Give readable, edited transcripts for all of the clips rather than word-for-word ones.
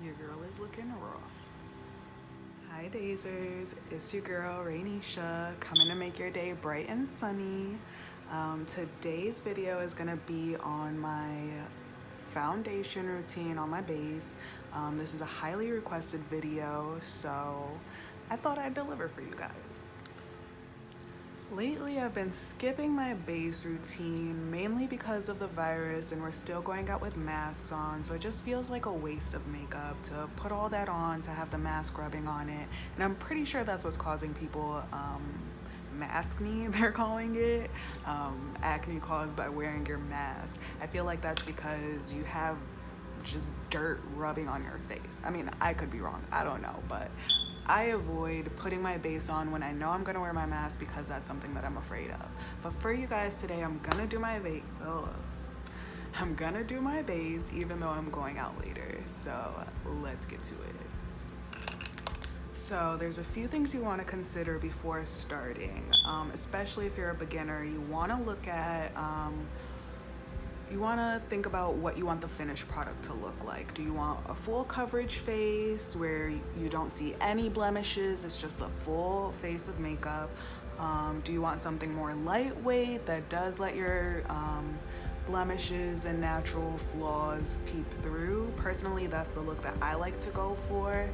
Your girl is looking rough. Hi Dazers, it's your girl Rainisha coming to make your day bright and sunny. Today's video is gonna be on my foundation routine on my base. This is a highly requested video, so I thought I'd deliver for you guys. Lately, I've been skipping my base routine mainly because of the virus and we're still going out with masks on, so it just feels like a waste of makeup to put all that on, to have the mask rubbing on it. And I'm pretty sure that's what's causing people maskne, they're calling it, acne caused by wearing your mask. I feel like that's because you have just dirt rubbing on your face. I mean, I could be wrong, I don't know, but I avoid putting my base on when I know I'm gonna wear my mask because that's something that I'm afraid of. But for you guys today, I'm gonna do my base. I'm gonna do my base even though I'm going out later. So let's get to it. So there's a few things you want to consider before starting, especially if you're a beginner. You want to look at you want to think about what you want the finished product to look like. Do you want a full coverage face where you don't see any blemishes, it's just a full face of makeup? Do you want something more lightweight that does let your blemishes and natural flaws peep through? Personally, that's the look that I like to go for.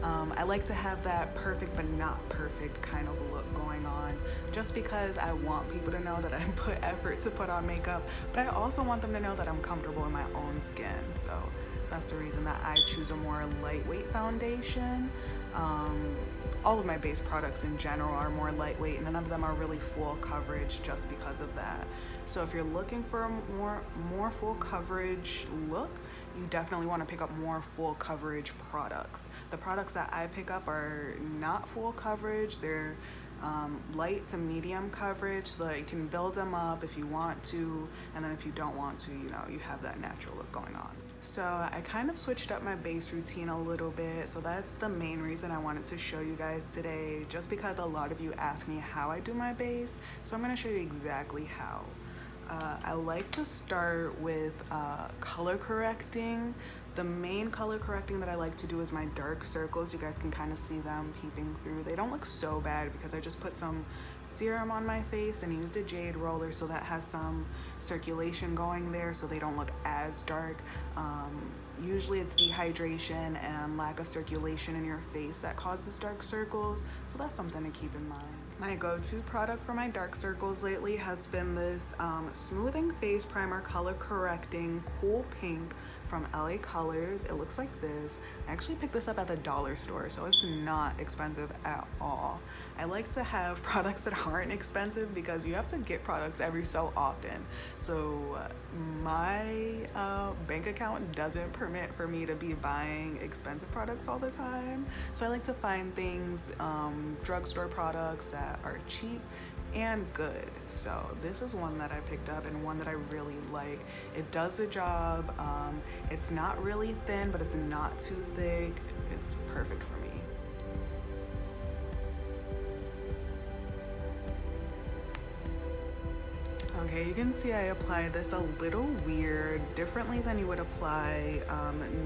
I like to have that perfect but not perfect kind of look going on, just because I want people to know that I put effort to put on makeup, but I also want them to know that I'm comfortable in my own skin. So that's the reason that I choose a more lightweight foundation. All of my base products in general are more lightweight, and none of them are really full coverage just because of that. So if you're looking for a more full coverage look, you definitely want to pick up more full coverage products. The products that I pick up are not full coverage. They're light to medium coverage, so that you can build them up if you want to, and then if you don't want to, you have that natural look going on. So I kind of switched up my base routine a little bit, so that's the main reason I wanted to show you guys today, just because a lot of you ask me how I do my base, so I'm going to show you exactly how. I like to start with color correcting. The main color correcting that I like to do is my dark circles. You guys can kind of see them peeping through. They don't look so bad because I just put some serum on my face and used a jade roller, so that has some circulation going there so they don't look as dark. Usually it's dehydration and lack of circulation in your face that causes dark circles, so that's something to keep in mind. My go-to product for my dark circles lately has been this smoothing face primer color correcting cool pink from LA Colors. It looks like this. I actually picked this up at the dollar store, so it's not expensive at all. I like to have products that aren't expensive because you have to get products every so often. So my bank account doesn't permit for me to be buying expensive products all the time. So I like to find things, drugstore products that are cheap and good. So this is one that I picked up and one that I really like. It does the job. It's not really thin, but it's not too thick. It's perfect for me. Okay, you can see I applied this a little weird, differently than you would apply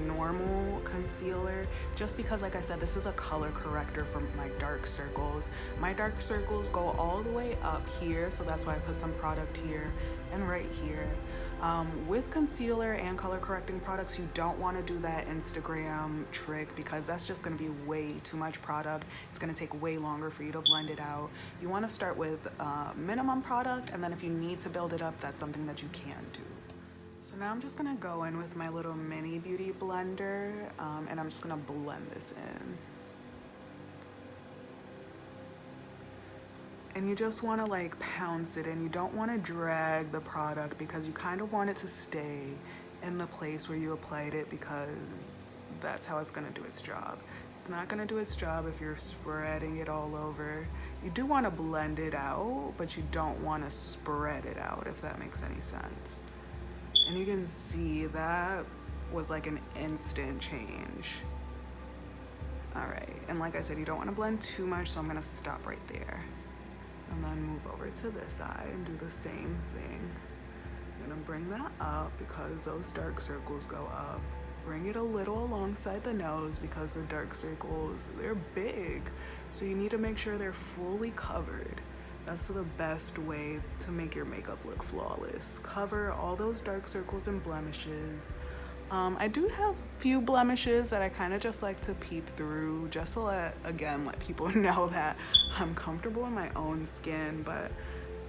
normal concealer, just because, like I said, this is a color corrector for my dark circles. My dark circles go all the way up here, so that's why I put some product here and right here. With concealer and color correcting products, you don't want to do that Instagram trick because that's just going to be way too much product. It's going to take way longer for you to blend it out. You want to start with minimum product, and then if you need to build it up, that's something that you can do. So now I'm just going to go in with my little mini beauty blender, and I'm just going to blend this in. And you just want to like pounce it in. You don't want to drag the product because you kind of want it to stay in the place where you applied it, because that's how it's going to do its job. It's not going to do its job if you're spreading it all over. You do want to blend it out, but you don't want to spread it out, if that makes any sense. And you can see that was like an instant change. All right, and like I said, you don't want to blend too much, so I'm going to stop right there. And then move over to this side and do the same thing. I'm gonna bring that up because those dark circles go up. bring it a little alongside the nose because the dark circles, they're big. So you need to make sure they're fully covered. That's the best way to make your makeup look flawless. Cover all those dark circles and blemishes. I do have few blemishes that I kind of just like to peep through just to let people know that I'm comfortable in my own skin, but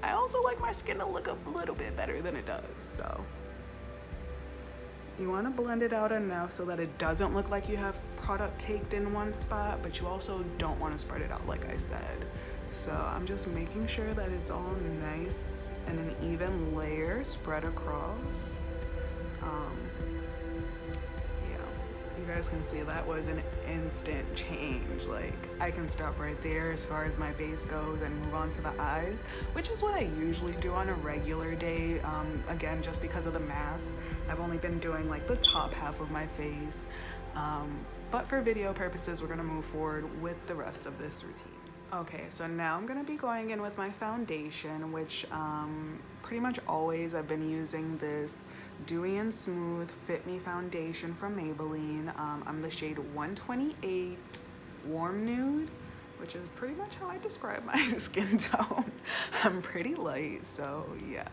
I also like my skin to look a little bit better than it does. So you want to blend it out enough so that it doesn't look like you have product caked in one spot, but you also don't want to spread it out like I said. So I'm just making sure that it's all nice and an even layer spread across. You guys can see that was an instant change. Like, I can stop right there as far as my base goes and move on to the eyes, which is what I usually do on a regular day. Again, just because of the masks, I've only been doing like the top half of my face. But for video purposes, we're gonna move forward with the rest of this routine. Okay, so now I'm gonna be going in with my foundation, which pretty much always I've been using this Dewy+Smooth Fit Me foundation from Maybelline. I'm the shade 128 Warm Nude, which is pretty much how I describe my skin tone. I'm pretty light, so yeah.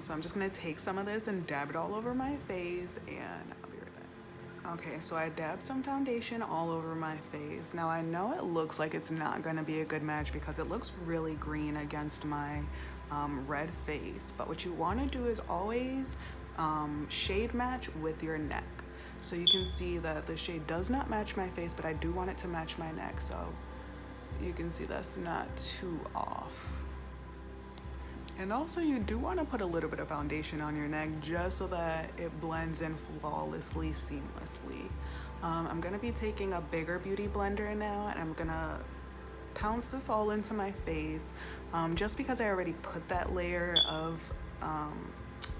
So I'm just gonna take some of this and dab it all over my face, and I'll be right back. Okay, so I dabbed some foundation all over my face. Now I know it looks like it's not gonna be a good match because it looks really green against my red face, but what you want to do is always shade match with your neck. So you can see that the shade does not match my face, but I do want it to match my neck, so you can see that's not too off. And also you do want to put a little bit of foundation on your neck just so that it blends in flawlessly, seamlessly. I'm gonna be taking a bigger beauty blender now, and I'm gonna pounce this all into my face, just because I already put that layer of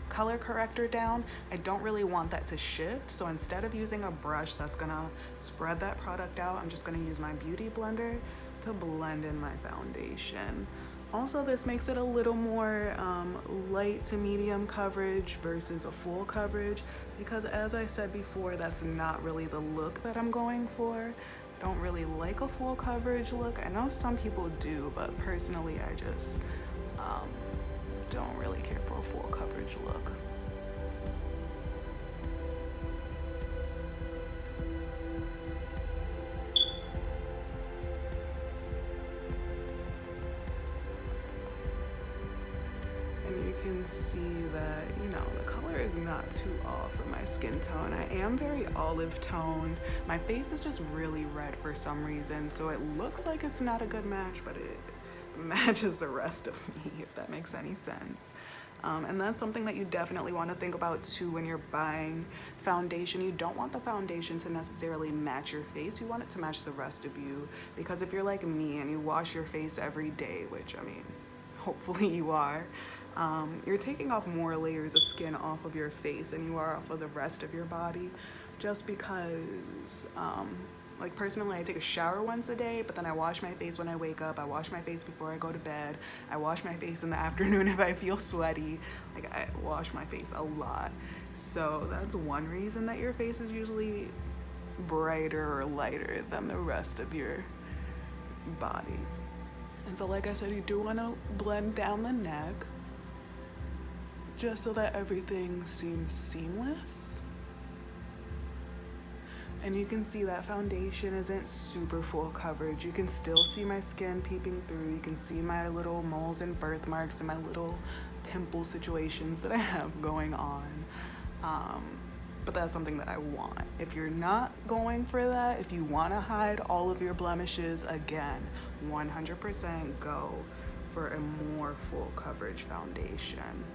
color corrector down. I don't really want that to shift, so instead of using a brush that's gonna spread that product out, I'm just gonna use my beauty blender to blend in my foundation. Also, this makes it a little more light to medium coverage versus a full coverage, because as I said before, that's not really the look that I'm going for. Don't really like a full coverage look. I know some people do, but personally I just don't really care for a full coverage look. And you can see that, you know, the color is not too off for my skin tone. I am very olive toned. My face is just really red for some reason, so it looks like it's not a good match, but it matches the rest of me, if that makes any sense. And that's something that you definitely want to think about too when you're buying foundation. You don't want the foundation to necessarily match your face. You want it to match the rest of you, because if you're like me and you wash your face every day, which I mean, hopefully you are, you're taking off more layers of skin off of your face than you are off of the rest of your body, just because like personally, I take a shower once a day, but then I wash my face when I wake up. I wash my face before I go to bed. I wash my face in the afternoon if I feel sweaty. Like, I wash my face a lot. So that's one reason that your face is usually brighter or lighter than the rest of your body. And so like I said, you do want to blend down the neck just so that everything seems seamless. And you can see that foundation isn't super full coverage. You can still see my skin peeping through. You can see my little moles and birthmarks and my little pimple situations that I have going on. But that's something that I want. If you're not going for that, if you want to hide all of your blemishes, again, 100% go for a more full coverage foundation.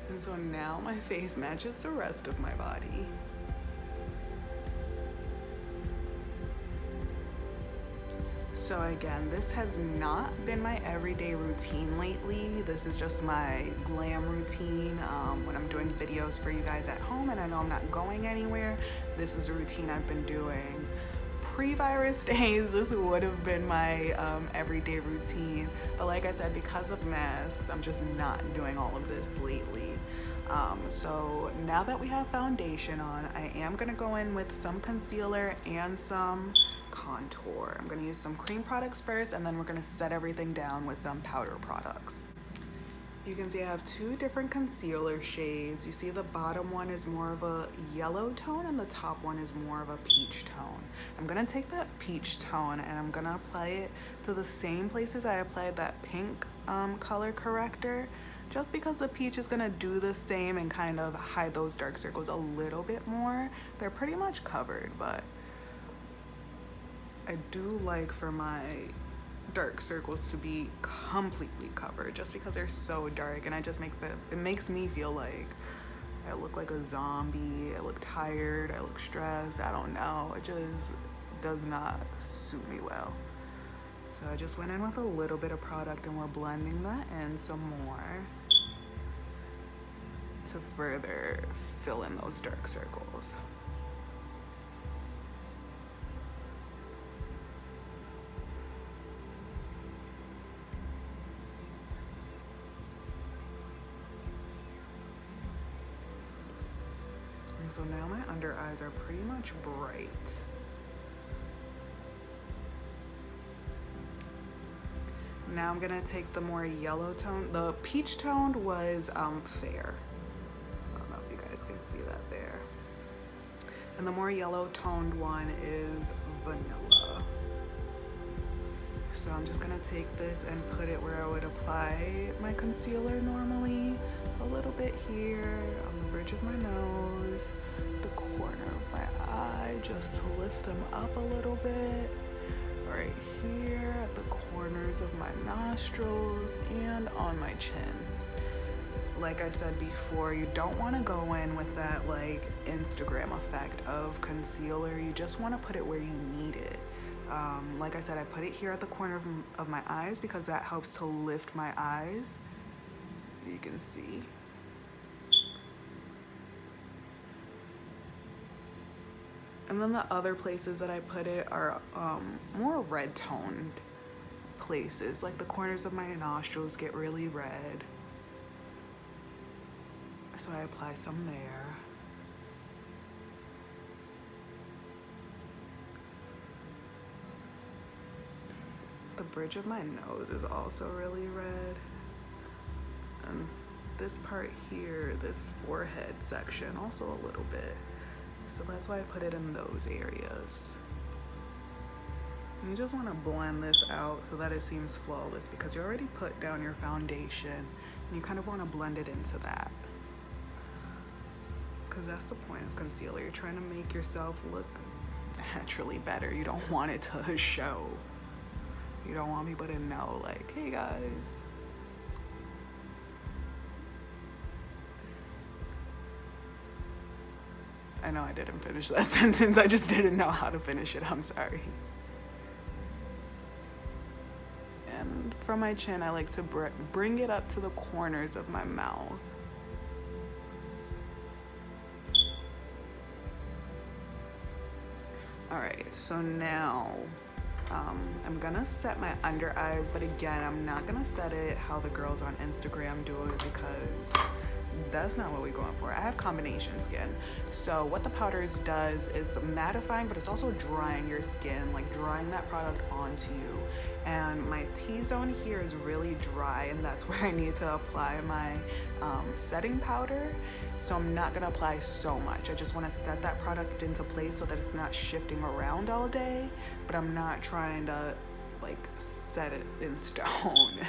And so now my face matches the rest of my body. So again, this has not been my everyday routine lately. This is just my glam routine when I'm doing videos for you guys at home and I know I'm not going anywhere. This is a routine I've been doing pre-virus days, this would have been my everyday routine. But like I said, because of masks, I'm just not doing all of this lately. So now that we have foundation on, I am gonna go in with some concealer and some contour. I'm gonna use some cream products first, and then we're gonna set everything down with some powder products. You can see I have two different concealer shades. You see the bottom one is more of a yellow tone and the top one is more of a peach tone. I'm gonna take that peach tone and I'm gonna apply it to the same places I applied that pink color corrector, just because the peach is gonna do the same and kind of hide those dark circles a little bit more. They're pretty much covered, but I do like for my dark circles to be completely covered just because they're so dark, and it makes me feel like I look like a zombie, I look tired, I look stressed, I don't know, it just does not suit me well. So I just went in with a little bit of product and we're blending that in some more to further fill in those dark circles. And so now my under eyes are pretty much bright. Now I'm gonna take the more yellow tone. The peach toned was fair. I don't know if you guys can see that there. And the more yellow toned one is vanilla. So I'm just gonna take this and put it where I would apply my concealer normally. A little bit here on the bridge of my nose, the corner of my eye, just to lift them up a little bit. Right here at the corners of my nostrils and on my chin. Like I said before, you don't want to go in with that like Instagram effect of concealer. You just want to put it where you need it. Like I said, I put it here at the corner of my eyes because that helps to lift my eyes. You can see. And then the other places that I put it are more red toned places, like the corners of my nostrils get really red. So I apply some there. The bridge of my nose is also really red. And this part here, this forehead section, also a little bit. So that's why I put it in those areas. And you just want to blend this out so that it seems flawless because you already put down your foundation and you kind of want to blend it into that. Because that's the point of concealer. You're trying to make yourself look naturally better. You don't want it to show. You don't want people to know like, hey guys. I know I didn't finish that sentence. I just didn't know how to finish it. I'm sorry. And from my chin, I like to bring it up to the corners of my mouth. All right, so now I'm gonna set my under eyes, but again, I'm not gonna set it how the girls on Instagram do it because that's not what we're going for. I have combination skin. So what the powders does is mattifying, but it's also drying your skin, like drying that product onto you. And my T-zone here is really dry, and that's where I need to apply my setting powder. So I'm not gonna apply so much. I just wanna set that product into place so that it's not shifting around all day, but I'm not trying to like set it in stone.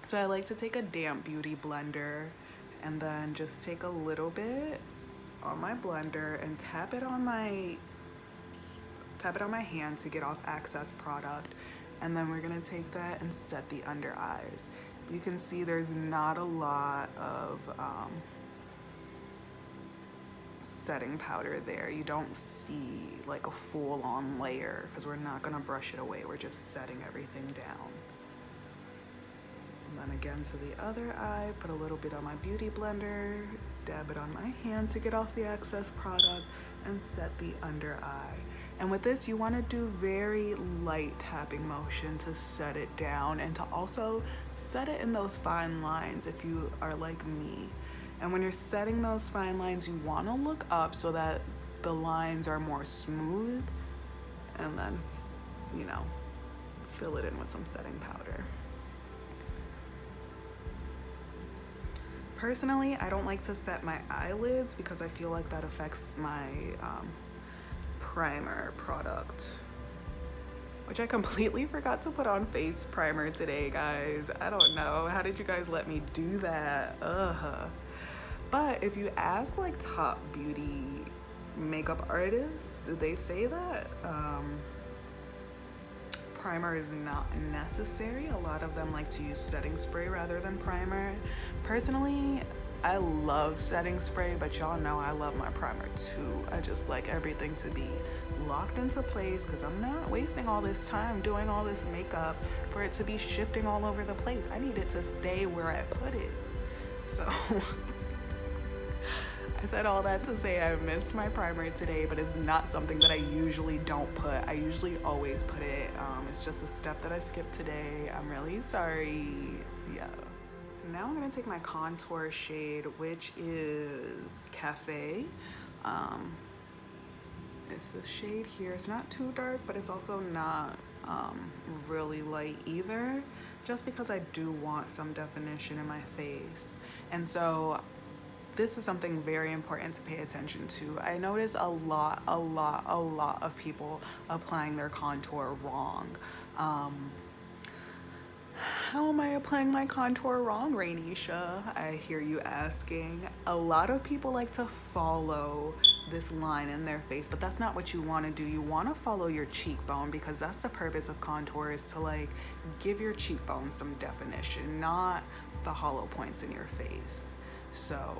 So I like to take a damp beauty blender and then just take a little bit on my blender and tap it on my hand to get off excess product. And then we're gonna take that and set the under eyes. You can see there's not a lot of setting powder there. You don't see like a full-on layer because we're not gonna brush it away. We're just setting everything down. And then again to the other eye, put a little bit on my beauty blender, dab it on my hand to get off the excess product, and set the under eye. And with this, you want to do very light tapping motion to set it down and to also set it in those fine lines if you are like me. And when you're setting those fine lines, you want to look up so that the lines are more smooth, and then, you know, fill it in with some setting powder. Personally, I don't like to set my eyelids because I feel like that affects my primer product, which I completely forgot to put on face primer today, guys. I don't know. How did you guys let me do that? But if you ask like top beauty makeup artists, they say that primer is not necessary. A lot of them like to use setting spray rather than primer. Personally, I love setting spray, but y'all know I love my primer too. I just like everything to be locked into place because I'm not wasting all this time doing all this makeup for it to be shifting all over the place. I need it to stay where I put it. So I said all that to say I missed my primer today, but it's not something that I usually don't put. I usually always put it. It's just a step that I skipped today. I'm really sorry. Yeah. Now I'm gonna take my contour shade, which is Cafe. It's this shade here. It's not too dark, but it's also not really light either, just because I do want some definition in my face. And so this is something very important to pay attention to. I notice a lot of people applying their contour wrong. How am I applying my contour wrong, Rainisha? I hear you asking. A lot of people like to follow this line in their face, but that's not what you want to do. You want to follow your cheekbone, because that's the purpose of contour, is to like give your cheekbone some definition, not the hollow points in your face. So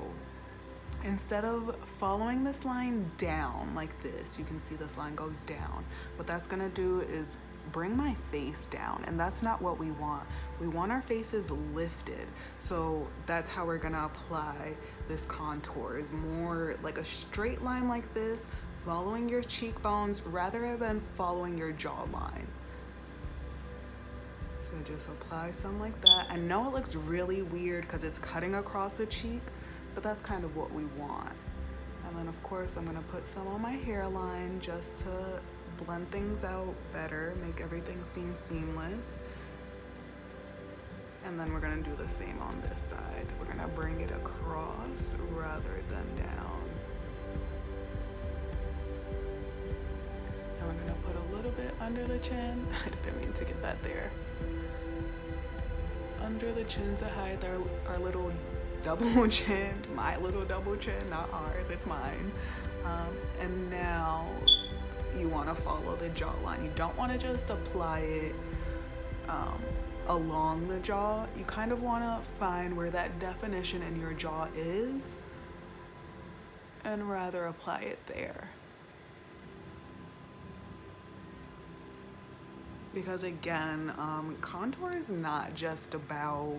instead of following this line down like this, you can see this line goes down. What that's gonna do is bring my face down, and that's not what we want. We want our faces lifted. So that's how we're gonna apply this contour, is more like a straight line like this, following your cheekbones rather than following your jawline. So just apply some like that. I know it looks really weird because it's cutting across the cheek, but that's kind of what we want. And then of course I'm gonna put some on my hairline just to blend things out better, make everything seem seamless. And then we're gonna do the same on this side. We're gonna bring it across rather than down. And we're gonna put a little bit under the chin. I didn't mean to get that there. Under the chin to hide our little double chin, my little double chin, not ours, it's mine. And now you want to follow the jawline. You don't want to just apply it along the jaw. You kind of want to find where that definition in your jaw is and rather apply it there. Because again, contour is not just about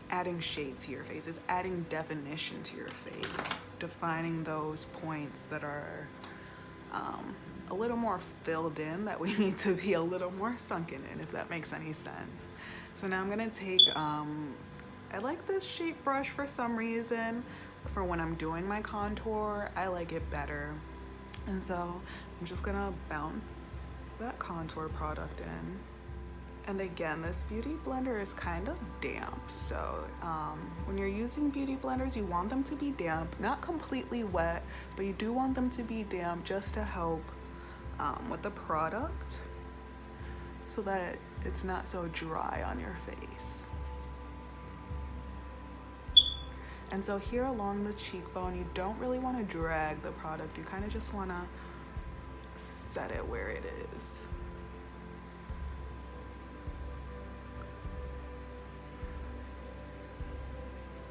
adding shade to your face, it's adding definition to your face, defining those points that are a little more filled in, that we need to be a little more sunken in, if that makes any sense. So now I'm gonna take, I like this shape brush for some reason. For when I'm doing my contour, I like it better. And so I'm just gonna bounce that contour product in. And again, this beauty blender is kind of damp, so when you're using beauty blenders, you want them to be damp, not completely wet, but you do want them to be damp just to help with the product so that it's not so dry on your face. And so here along the cheekbone, you don't really want to drag the product, you kind of just want to set it where it is.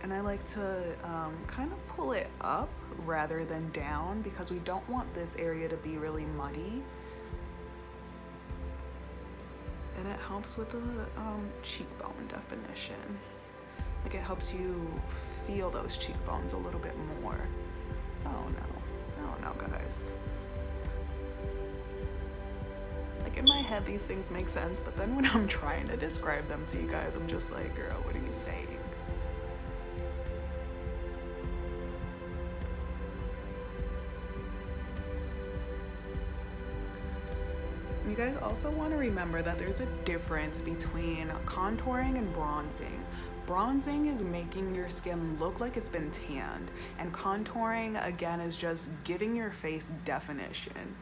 And I like to kind of pull it up rather than down, because we don't want this area to be really muddy. And it helps with the cheekbone definition. Like, it helps you feel those cheekbones a little bit more. Oh no, oh now, guys. Like, in my head, these things make sense, but then when I'm trying to describe them to you guys, I'm just like, girl, what are you saying? You guys also want to remember that there's a difference between contouring and bronzing. Bronzing is making your skin look like it's been tanned, and contouring, again, is just giving your face definition.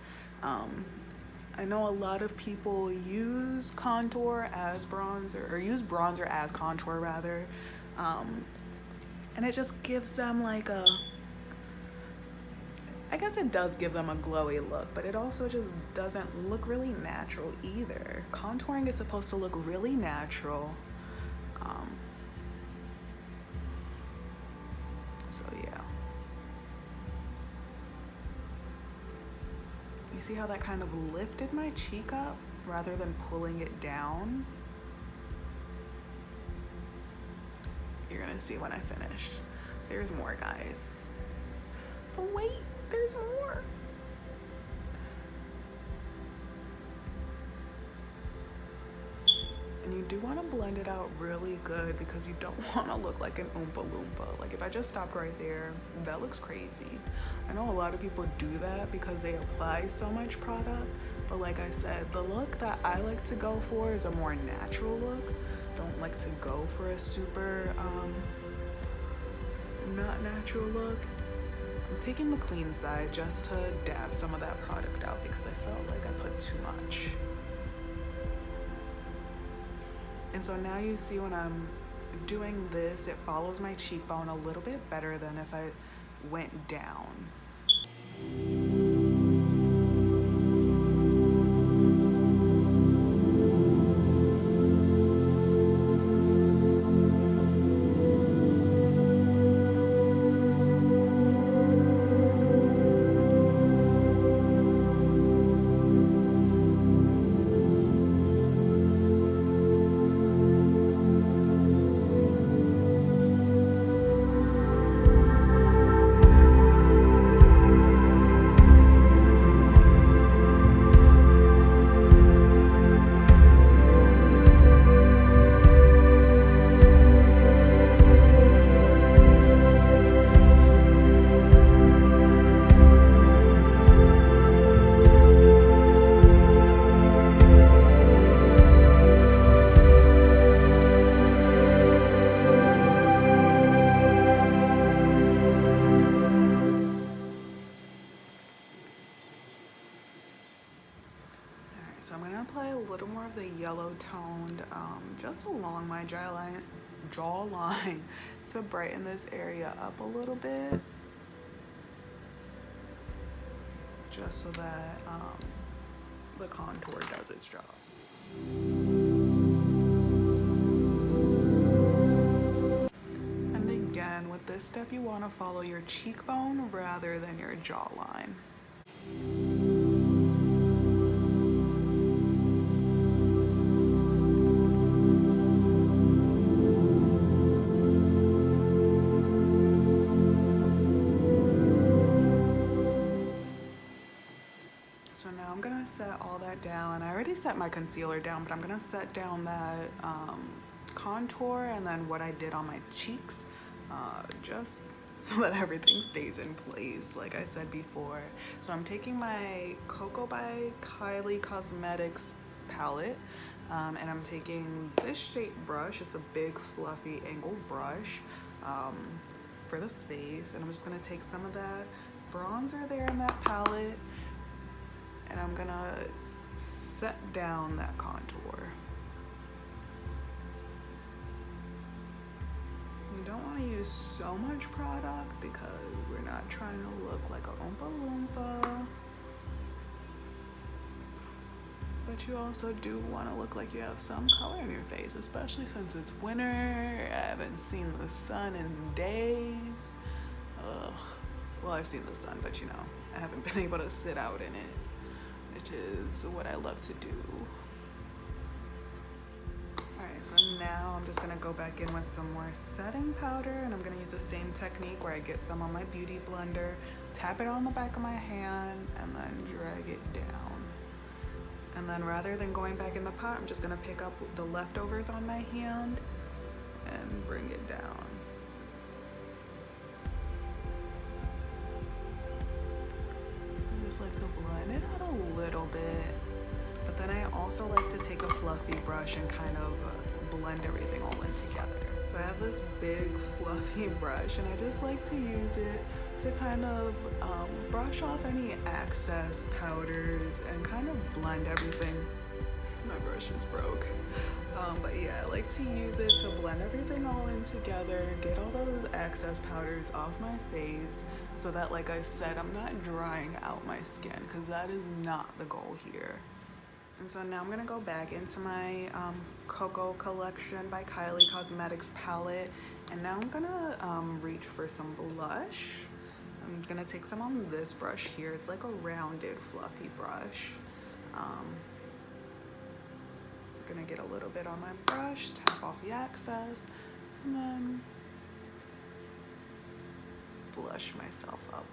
I know a lot of people use contour as bronzer, or use bronzer as contour rather, and it just gives them like a, I guess it does give them a glowy look, but it also just doesn't look really natural either. Contouring is supposed to look really natural. So yeah. You see how that kind of lifted my cheek up rather than pulling it down? You're gonna see when I finish. There's more, guys. But wait, there's more. And you do want to blend it out really good because you don't want to look like an Oompa Loompa. Like, if I just stopped right there, that looks crazy. I know a lot of people do that because they apply so much product, but like I said, the look that I like to go for is a more natural look. Don't like to go for a super not natural look. I'm taking the clean side just to dab some of that product out because I felt like I put too much. And so now you see when I'm doing this, it follows my cheekbone a little bit better than if I went down. So I'm going to apply a little more of the yellow toned just along my jawline to brighten this area up a little bit, just so that the contour does its job. And again, with this step, you want to follow your cheekbone rather than your jawline. So now I'm gonna set all that down. I already set my concealer down, but I'm gonna set down that contour and then what I did on my cheeks, just so that everything stays in place, like I said before. So I'm taking my Koko by Kylie Cosmetics palette, and I'm taking this shape brush. It's a big fluffy angled brush for the face, and I'm just gonna take some of that bronzer there in that palette, and I'm gonna set down that contour. You don't want to use so much product because we're not trying to look like a Oompa Loompa. But you also do want to look like you have some color in your face, especially since it's winter. I haven't seen the sun in days. Ugh. Well, I've seen the sun, but you know, I haven't been able to sit out in it, which is what I love to do. Alright, so now I'm just going to go back in with some more setting powder, and I'm going to use the same technique where I get some on my beauty blender, tap it on the back of my hand and then drag it down. And then rather than going back in the pot, I'm just gonna pick up the leftovers on my hand and bring it down. I just like to blend it out a little bit, but then I also like to take a fluffy brush and kind of blend everything all in together. So I have this big fluffy brush and I just like to use it to kind of brush off any excess powders and kind of blend everything. My brush is broke. But yeah, I like to use it to blend everything all in together, get all those excess powders off my face so that, like I said, I'm not drying out my skin, because that is not the goal here. And so now I'm gonna go back into my Koko Collection by Kylie Cosmetics palette, and now I'm gonna reach for some blush. I'm gonna take some on this brush here. It's like a rounded, fluffy brush. I'm gonna get a little bit on my brush, tap off the excess, and then blush myself up.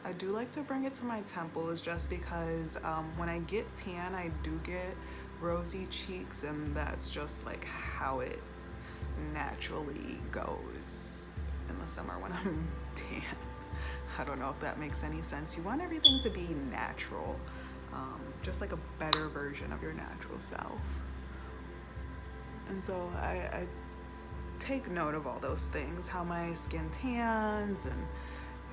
I do like to bring it to my temples just because when I get tan, I do get rosy cheeks, and that's just like how it naturally goes in the summer when I'm tan. I don't know if that makes any sense. You want everything to be natural, just like a better version of your natural self. And so I take note of all those things, how my skin tans and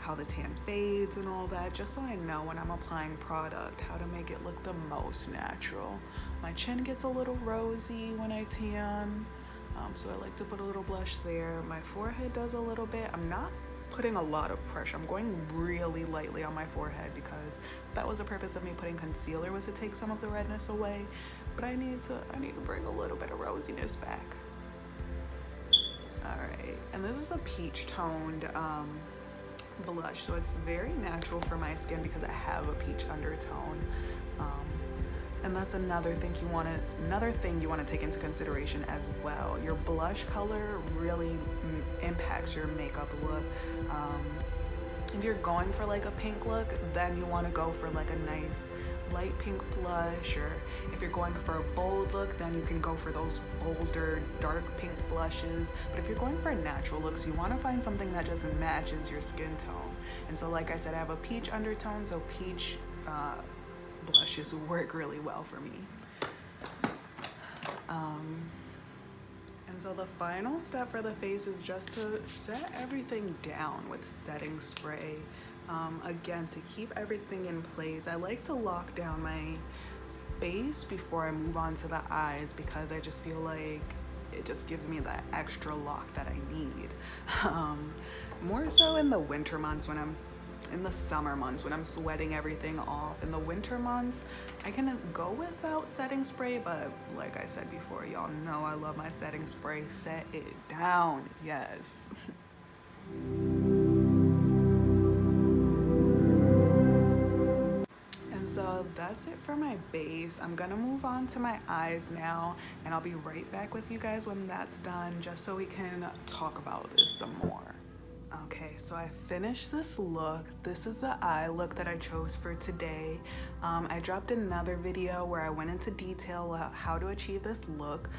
how the tan fades and all that, just so I know when I'm applying product how to make it look the most natural. My chin gets a little rosy when I tan, so I like to put a little blush there. My forehead does a little bit. I'm not putting a lot of pressure. I'm going really lightly on my forehead because that was the purpose of me putting concealer, was to take some of the redness away. But I need to bring a little bit of rosiness back. All right, and this is a peach toned blush, so it's very natural for my skin because I have a peach undertone, and that's another thing you want to take into consideration as well. Your blush color really impacts your makeup look. If you're going for like a pink look, then you want to go for like a nice light pink blush, or if you're going for a bold look, then you can go for those bolder dark pink blushes. But if you're going for natural looks, you want to find something that just matches your skin tone. And so like I said, I have a peach undertone, so peach blushes work really well for me. And so the final step for the face is just to set everything down with setting spray. Again, to keep everything in place, I like to lock down my base before I move on to the eyes, because I just feel like it just gives me that extra lock that I need. More so in the winter months, in the summer months when I'm sweating everything off. In the winter months, I can go without setting spray, but like I said before, y'all know I love my setting spray. Set it down, yes. So that's it for my base. I'm gonna move on to my eyes now, and I'll be right back with you guys when that's done, just so we can talk about this some more. Okay, so I finished this look. This is the eye look that I chose for today. I dropped another video where I went into detail about how to achieve this look.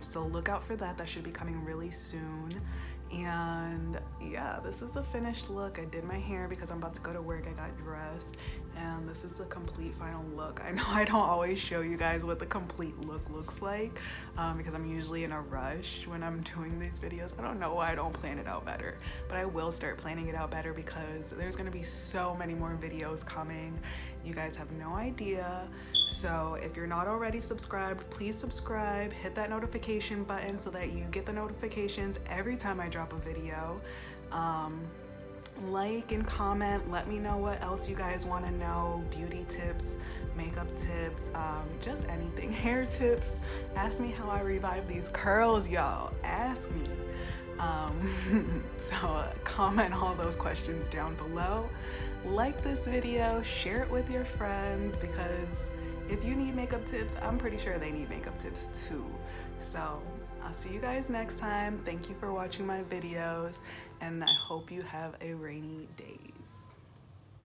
So look out for that. That should be coming really soon. And yeah, this is a finished look. I did my hair because I'm about to go to work. I got dressed, and this is the complete final look. I know I don't always show you guys what the complete look looks like because I'm usually in a rush when I'm doing these videos. I don't know why I don't plan it out better, but I will start planning it out better because there's gonna be so many more videos coming. You guys have no idea. So if you're not already subscribed, please subscribe, hit that notification button so that you get the notifications every time I drop a video. Like and comment, let me know what else you guys want to know. Beauty tips, makeup tips, just anything. Hair tips. Ask me how I revive these curls, y'all. Ask me. So comment all those questions down below. Like this video, share it with your friends, because if you need makeup tips, I'm pretty sure they need makeup tips too. So I'll see you guys next time. Thank you for watching my videos, and I hope you have a rainy day.